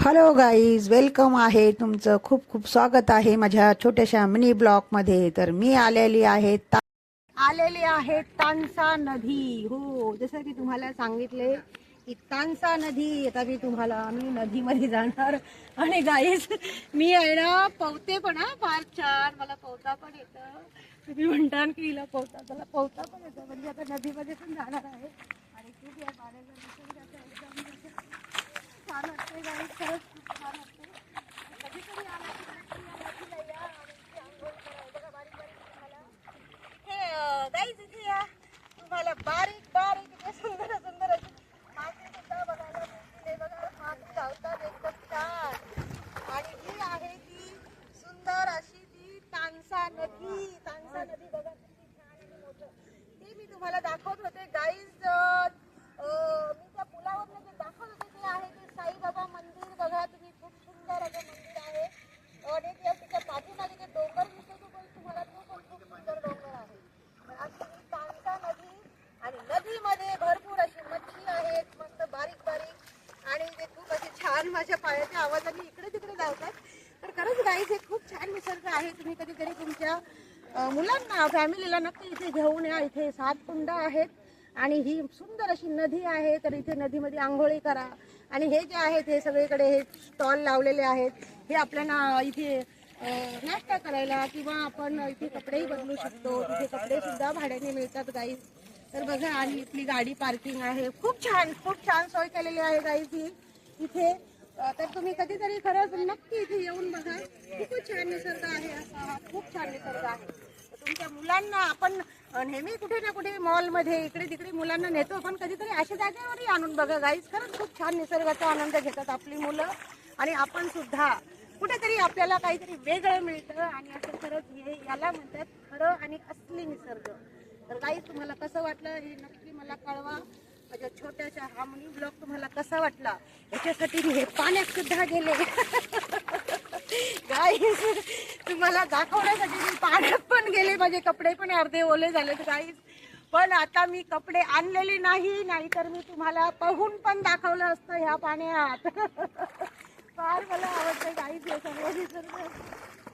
Hello guys, welcome आहे तुमचं. खूप खूप स्वागत आहे माझ्या छोट्याशा मिनी ब्लॉगमध्ये. तर मी आलेली आहे तानसा नदी. हो, जसं की तुम्हाला सांगितले की तानसा नदी. आता आम्ही नदीमध्ये जाणार. आणि गाईज, मी आहे ना पोहते पण. फार छान, मला पोहता पण येतं. तुम्ही म्हणता की हिला पोहता, मला पोहता पण येतं. म्हणजे आता नदीमध्ये पण जाणार आहे. आणि खूप या पाण्याचा निसर्गाचा एकदम छान वाटते गाईज, खरंच खूप छान वाटते. कधीतरी आला की नक्की या नदीला या आणि इथे आंघोळ करा. बघा बारीक बारीक तुम्हाला हे गाईज इथे या, तुम्हाला बारीक बारीक इथे सुंदर सुंदर अशी मासे सुद्धा बघायला मिळतील. बघा मासे धावतात एकदम छान. आणि ही आहे ती सुंदर अशी ती तानसा नदी. तानसा नदी बघा किती छान आणि मोठं. ते मी तुम्हाला दाखवत होते गाईज. मी त्या पुलावरनं जे दाखवत होते ते आहे ते साईबाबा मंदिर. बघा तुम्ही, खूप सुंदर असं मंदिर आहे. आणि त्याच्या पाठीमागे जे डोंगर दिसतो तुम्हाला, तो पण खूप सुंदर डोंगर आहे. तर अशी ही तानसा नदी. आणि नदीमध्ये भरपूर अशी मच्छी आहेत, मस्त बारीक बारीक. आणि ते खूप असे छान माझ्या पायाच्या आवाजाने इकडे तिकडे धावतात. तर खरंच गाईज, हे खूप छान निसर्ग आहे. तुम्ही कधीतरी तुमच्या मुलांना, फॅमिलीला नक्की इथे घेऊन या. इथे 7 कुंड आहेत आणि ही सुंदर अशी नदी आहे. तर इथे नदीमध्ये आंघोळी करा. आणि हे जे आहेत हे सगळीकडे हे स्टॉल लावलेले आहेत. हे आपल्याला इथे नाश्ता करायला किंवा आपण इथे कपडेही बदलू शकतो. तिथे कपडे सुद्धा भाड्याने मिळतात गाईज. तर बघा, आणि इथली गाडी पार्किंग आहे. खूप छान सोय केलेली आहे गाईज ही इथे. तर तुम्ही कधीतरी खरंच नक्की इथे येऊन बघा. खूपच छान निसर्ग आहे. असा हा खूप छान निसर्ग आहे. तुमच्या मुलांना आपण नेहमी कुठे ना कुठे मॉलमध्ये इकडे तिकडे मुलांना नेतो, पण कधीतरी अशा जागेवरही आणून बघा गाईज. खरंच खूप छान निसर्गाचा आनंद घेतात आपली मुलं आणि आपण सुद्धा. कुठेतरी आपल्याला काहीतरी वेगळं मिळतं. आणि असं खरंच हे याला म्हणतात खरं आणि असली निसर्ग. तर गाईज, तुम्हाला कसं वाटलं हे नक्की मला कळवा. माझ्या छोट्याशा हा मिनी ब्लॉग तुम्हाला कसा वाटला, याच्यासाठी मी हे पाण्यात सुद्धा गेले गाईज. तुम्हाला दाखवण्यासाठी मी पाण्यात पण गेले. माझे कपडे पण अर्धे ओले झालेत गाईज. पण आता मी कपडे आणलेले नाहीतर मी तुम्हाला पाहून पण दाखवलं असतं ह्या पाण्यात फार मला आवडतं गाईज हे सर्व निसर्ग.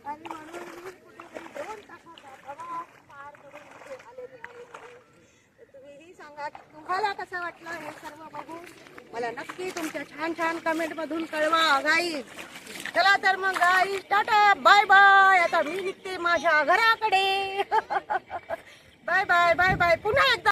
आणि म्हणून मी कुठेतरी 2 तासाचा प्रवास पार करून इथे आलेले आहे. तुम्हीही सांगा की तुम्हाला कसं वाटलं हे सर्व बघून. मला नक्की तुमच्या छान छान कमेंट मधून कळवा गाईज. चला तर मग गाईज, टाटा बाय बाय. आता मी निघते माझ्या घराकडे बाय बाय बाय बाय. पुन्हा एकदा